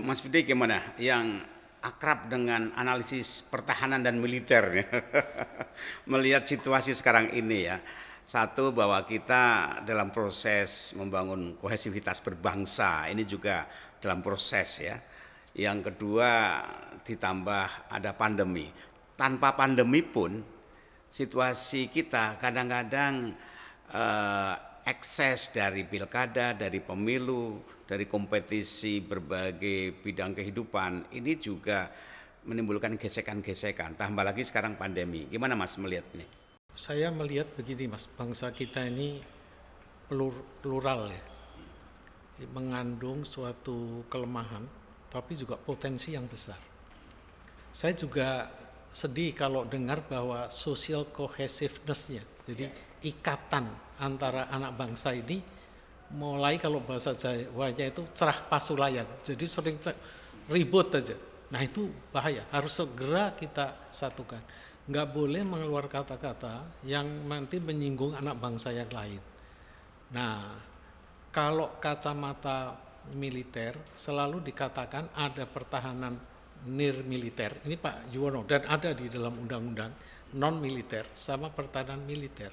Mas Budi gimana? Yang akrab dengan analisis pertahanan dan militer ya. Melihat situasi sekarang ini ya. Satu, bahwa kita dalam proses membangun kohesivitas berbangsa, ini juga dalam proses ya. Yang kedua, ditambah ada pandemi. Tanpa pandemi pun situasi kita kadang-kadang eh, ekses dari pilkada, dari pemilu, dari kompetisi berbagai bidang kehidupan ini juga menimbulkan gesekan-gesekan. Tambah lagi sekarang pandemi. Gimana Mas melihat ini? Saya melihat begini Mas, bangsa kita ini plural ya, mengandung suatu kelemahan tapi juga potensi yang besar. Saya juga sedih kalau dengar bahwa social cohesiveness-nya, jadi ikatan antara anak bangsa ini mulai, kalau bahasa Jawanya itu cerah pasulayan, jadi sering ribut aja. Nah itu bahaya, harus segera kita satukan. Nggak boleh mengeluarkan kata-kata yang nanti menyinggung anak bangsa yang lain. Nah, kalau kacamata militer selalu dikatakan ada pertahanan nirmiliter, ini Pak Yuwono, dan ada di dalam undang-undang non militer sama pertahanan militer.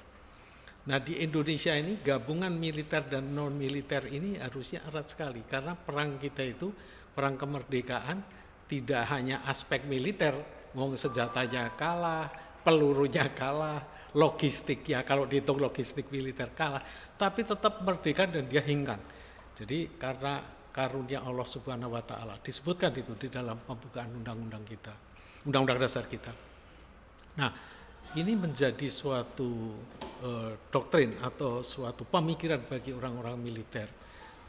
Nah di Indonesia ini gabungan militer dan non militer ini harusnya erat sekali, karena perang kita itu perang kemerdekaan tidak hanya aspek militer, mau senjatanya kalah, pelurunya kalah, logistiknya kalau dihitung logistik militer kalah, tapi tetap merdeka dan dia hinggang. Jadi karena karunia Allah Subhanahu wa taala, disebutkan itu di dalam pembukaan undang-undang kita, undang-undang dasar kita. Nah, ini menjadi suatu doktrin atau suatu pemikiran bagi orang-orang militer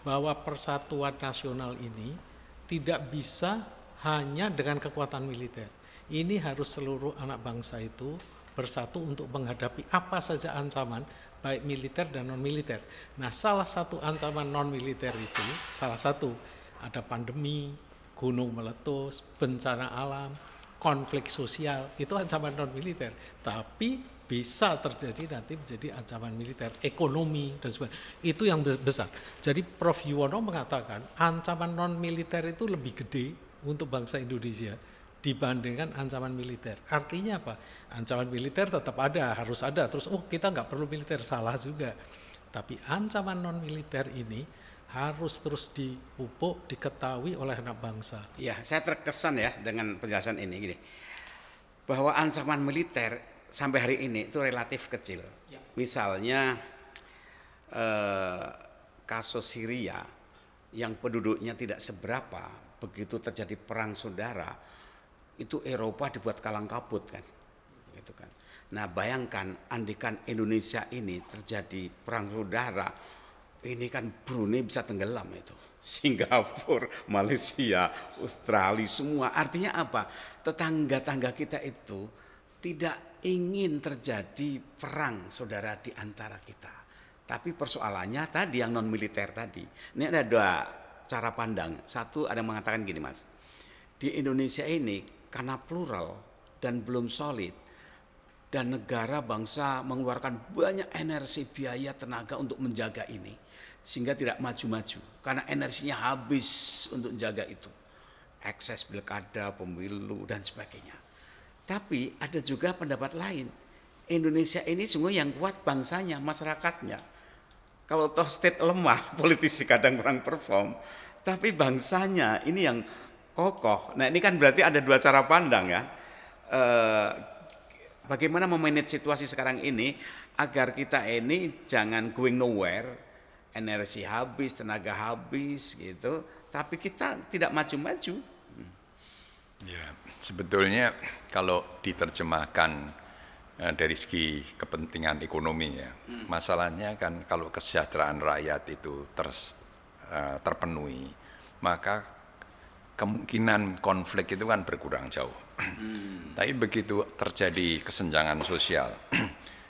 bahwa persatuan nasional ini tidak bisa hanya dengan kekuatan militer. Ini harus seluruh anak bangsa itu bersatu untuk menghadapi apa saja ancaman, baik militer dan non-militer. Nah, salah satu ancaman non-militer itu, salah satu, ada pandemi, gunung meletus, bencana alam, konflik sosial, itu ancaman non-militer. Tapi bisa terjadi nanti menjadi ancaman militer, ekonomi, dan sebagainya. Itu yang besar. Jadi Prof. Yuwono mengatakan ancaman non-militer itu lebih gede untuk bangsa Indonesia dibandingkan ancaman militer. Artinya apa? Ancaman militer tetap ada, harus ada. Terus kita nggak perlu militer, salah juga. Tapi ancaman non militer ini harus terus dipupuk, diketahui oleh anak bangsa. Ya, saya terkesan ya dengan penjelasan ini gini. Bahwa ancaman militer sampai hari ini itu relatif kecil. Ya. Misalnya kasus Syria yang penduduknya tidak seberapa, begitu terjadi perang saudara, itu Eropa dibuat kalang kabut kan, gitu kan. Nah bayangkan, andikan Indonesia ini terjadi perang saudara, ini kan Brunei bisa tenggelam itu, Singapura, Malaysia, Australia, semua. Artinya apa? Tetangga-tangga kita itu tidak ingin terjadi perang saudara di antara kita. Tapi persoalannya tadi yang non militer tadi. Ini ada dua cara pandang. Satu, ada yang mengatakan gini Mas, di Indonesia ini karena plural dan belum solid, dan negara bangsa mengeluarkan banyak energi, biaya, tenaga untuk menjaga ini, sehingga tidak maju-maju karena energinya habis untuk menjaga itu, ekses pilkada, pemilu dan sebagainya. Tapi ada juga pendapat lain, Indonesia ini semua yang kuat bangsanya, masyarakatnya. Kalau toh state lemah, politisi kadang kurang perform, tapi bangsanya ini yang kokoh. Nah ini kan berarti ada dua cara pandang ya. Bagaimana memanage situasi sekarang ini agar kita ini jangan going nowhere, energi habis, tenaga habis gitu, tapi kita tidak maju-maju. Ya, sebetulnya kalau diterjemahkan dari segi kepentingan ekonomi ya, masalahnya kan kalau kesejahteraan rakyat itu terpenuhi, maka kemungkinan konflik itu kan berkurang jauh. Tapi begitu terjadi kesenjangan sosial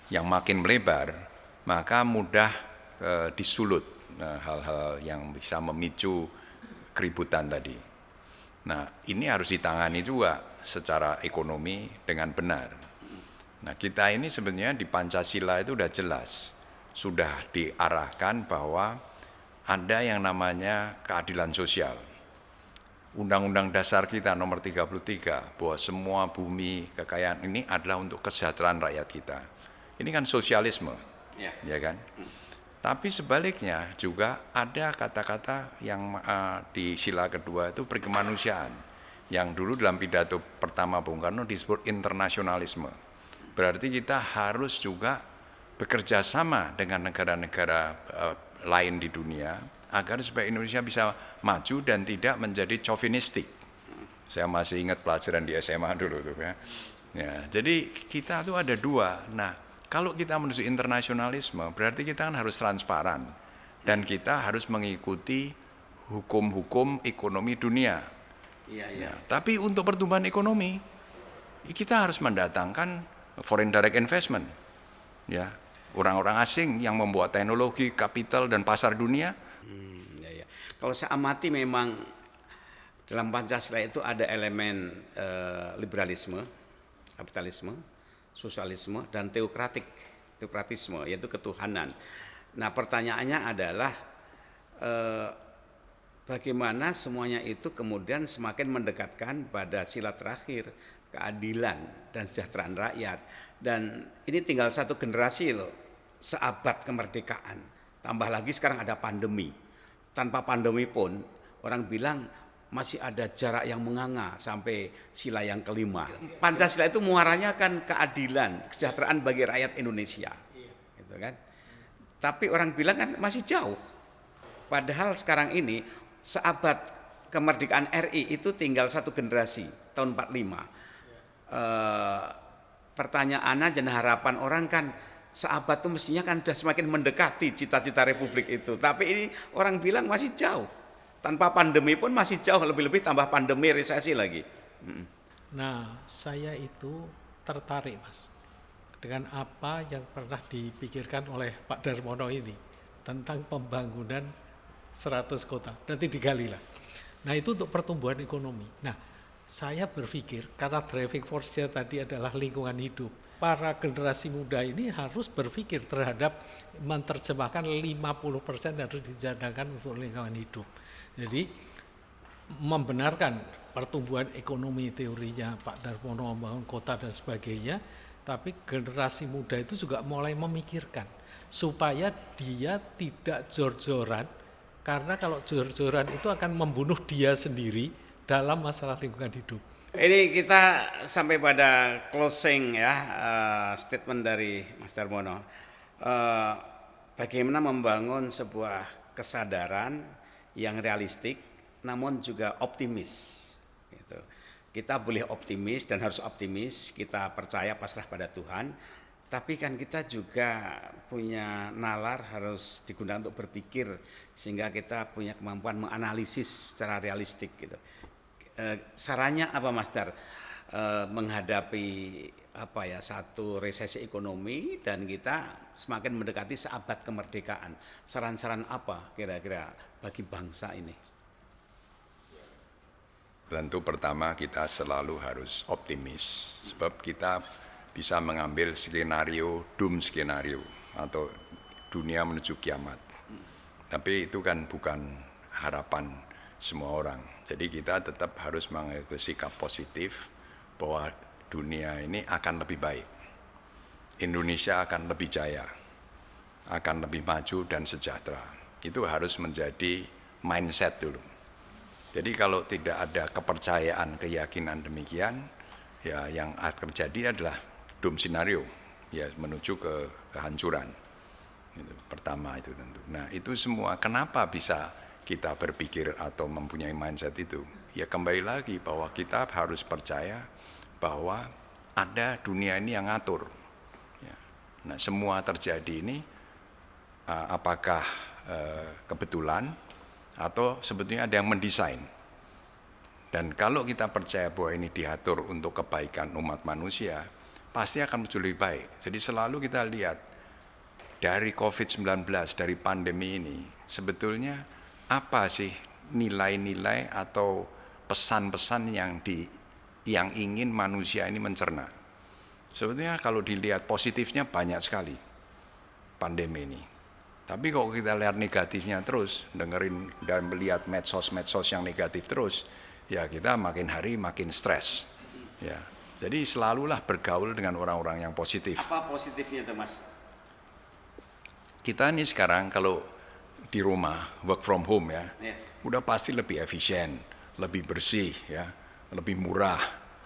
yang makin melebar, maka mudah disulut hal-hal yang bisa memicu keributan tadi. Nah, ini harus ditangani juga secara ekonomi dengan benar. Nah, kita ini sebenarnya di Pancasila itu sudah jelas, sudah diarahkan bahwa ada yang namanya keadilan sosial. Undang-Undang Dasar kita nomor 33 bahwa semua bumi kekayaan ini adalah untuk kesejahteraan rakyat kita. Ini kan sosialisme, ya kan? Tapi sebaliknya juga ada kata-kata yang di sila kedua itu berkemanusiaan, yang dulu dalam pidato pertama Bung Karno disebut internasionalisme. Berarti kita harus juga bekerja sama dengan negara-negara lain di dunia agar supaya Indonesia bisa maju dan tidak menjadi chauvinistik. Saya masih ingat pelajaran di SMA dulu tuh ya. Ya, jadi kita tuh ada dua. Nah, kalau kita menuju internasionalisme berarti kita kan harus transparan dan kita harus mengikuti hukum-hukum ekonomi dunia. Ya, tapi untuk pertumbuhan ekonomi kita harus mendatangkan foreign direct investment. Ya, orang-orang asing yang membuat teknologi, kapital dan pasar dunia. Kalau saya amati memang dalam Pancasila itu ada elemen liberalisme, kapitalisme, sosialisme, dan teokratisme, yaitu ketuhanan. Nah, pertanyaannya adalah bagaimana semuanya itu kemudian semakin mendekatkan pada sila terakhir, keadilan dan kesejahteraan rakyat. Dan ini tinggal satu generasi loh, seabad kemerdekaan. Tambah lagi sekarang ada pandemi. Tanpa pandemi pun orang bilang masih ada jarak yang menganga sampai sila yang kelima. Pancasila itu muaranya kan keadilan, kesejahteraan bagi rakyat Indonesia. Gitu kan. Tapi orang bilang kan masih jauh. Padahal sekarang ini seabad kemerdekaan RI itu tinggal satu generasi, tahun 45. Pertanyaannya dan harapan orang kan seabad itu mestinya kan sudah semakin mendekati cita-cita republik itu. Tapi ini orang bilang masih jauh. Tanpa pandemi pun masih jauh, lebih-lebih tambah pandemi, resesi lagi. Nah, saya itu tertarik Mas dengan apa yang pernah dipikirkan oleh Pak Darmono ini tentang pembangunan 100 kota. Nanti digali lah. Nah, itu untuk pertumbuhan ekonomi. Nah, saya berpikir karena driving force-nya tadi adalah lingkungan hidup. Para generasi muda ini harus berpikir terhadap menerjemahkan 50% harus dijadikan untuk lingkungan hidup. Jadi membenarkan pertumbuhan ekonomi teorinya Pak Darmono membangun kota dan sebagainya, tapi generasi muda itu juga mulai memikirkan supaya dia tidak jor-joran, karena kalau jor-joran itu akan membunuh dia sendiri dalam masalah lingkungan hidup. Ini kita sampai pada closing ya, statement dari Mas Darmono. Bagaimana membangun sebuah kesadaran yang realistik, namun juga optimis. Gitu. Kita boleh optimis dan harus optimis, kita percaya pasrah pada Tuhan, tapi kan kita juga punya nalar harus digunakan untuk berpikir, sehingga kita punya kemampuan menganalisis secara realistik gitu. Sarannya apa Mas Dar menghadapi satu resesi ekonomi dan kita semakin mendekati seabad kemerdekaan? Saran-saran apa kira-kira bagi bangsa ini? Tentu pertama kita selalu harus optimis sebab kita bisa mengambil skenario doom skenario atau dunia menuju kiamat. Tapi itu kan bukan harapan semua orang. Jadi kita tetap harus mengambil sikap positif bahwa dunia ini akan lebih baik. Indonesia akan lebih jaya, akan lebih maju dan sejahtera. Itu harus menjadi mindset dulu. Jadi kalau tidak ada kepercayaan, keyakinan demikian, ya yang akan terjadi adalah doom scenario, ya menuju ke kehancuran. Itu pertama itu tentu. Nah itu semua kenapa bisa kita berpikir atau mempunyai mindset itu? Ya kembali lagi bahwa kita harus percaya bahwa ada dunia ini yang ngatur. Ya. Nah semua terjadi ini apakah kebetulan atau sebetulnya ada yang mendesain. Dan kalau kita percaya bahwa ini diatur untuk kebaikan umat manusia, pasti akan menjadi lebih baik. Jadi selalu kita lihat dari COVID-19, dari pandemi ini, sebetulnya apa sih nilai-nilai atau pesan-pesan yang ingin manusia ini mencerna. Sebetulnya kalau dilihat positifnya banyak sekali pandemi ini. Tapi kalau kita lihat negatifnya terus, dengerin dan melihat medsos-medsos yang negatif terus, ya kita makin hari makin stres. Ya, jadi selalulah bergaul dengan orang-orang yang positif. Apa positifnya tuh Mas? Kita ini sekarang kalau di rumah work from home ya, Ya. udah pasti lebih efisien, lebih bersih ya, lebih murah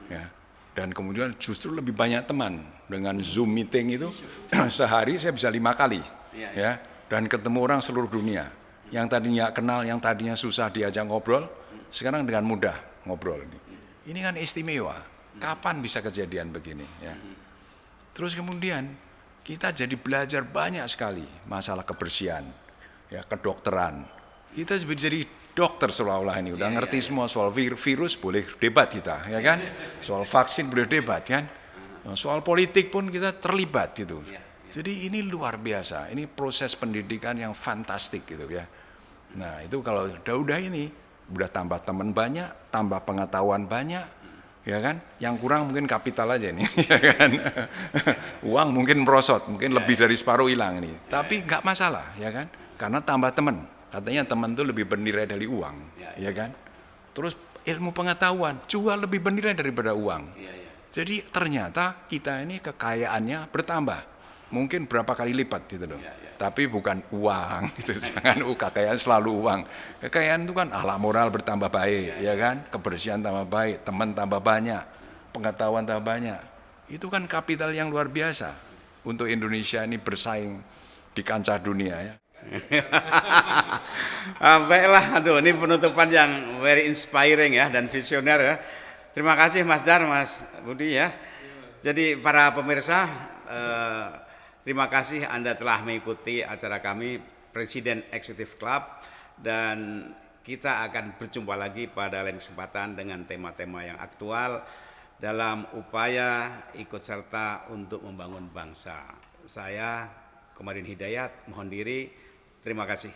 ya. Dan kemudian justru lebih banyak teman. Dengan Zoom meeting itu sehari saya bisa 5 kali ya, dan ketemu orang seluruh dunia. Yang tadinya kenal, yang tadinya susah diajak ngobrol, sekarang dengan mudah ngobrol. Ini kan istimewa. Kapan bisa kejadian begini ya? Terus kemudian kita jadi belajar banyak sekali masalah kebersihan, ya, kedokteran. Kita jadi dokter seolah-olah ini udah ngerti semua soal virus, boleh debat kita, ya kan? Soal vaksin boleh debat kan? Soal politik pun kita terlibat gitu. Jadi ini luar biasa. Ini proses pendidikan yang fantastik gitu ya. Nah itu kalau udah ini, udah tambah teman banyak, tambah pengetahuan banyak, ya kan? Yang kurang mungkin kapital aja nih, ya kan? Uang mungkin merosot, mungkin lebih dari separuh hilang ini. Tapi nggak masalah, ya kan? Karena tambah teman. Katanya teman itu lebih bernilai dari uang, ya kan? Terus ilmu pengetahuan jual lebih bernilai daripada uang. Jadi ternyata kita ini kekayaannya bertambah, mungkin berapa kali lipat gitu loh. Tapi bukan uang, gitu. Jangan kekayaan selalu uang. Kekayaan itu kan akhlak moral bertambah baik, ya kan? Kebersihan tambah baik, teman tambah banyak, pengetahuan tambah banyak. Itu kan kapital yang luar biasa untuk Indonesia ini bersaing di kancah dunia ya. Baiklah, aduh ini penutupan yang very inspiring ya dan visioner ya. Terima kasih Mas Dar, Mas Budi ya. Jadi para pemirsa, terima kasih Anda telah mengikuti acara kami Presiden Executive Club, dan kita akan berjumpa lagi pada lain kesempatan dengan tema-tema yang aktual dalam upaya ikut serta untuk membangun bangsa. Saya Komarudin Hidayat mohon diri. Terima kasih.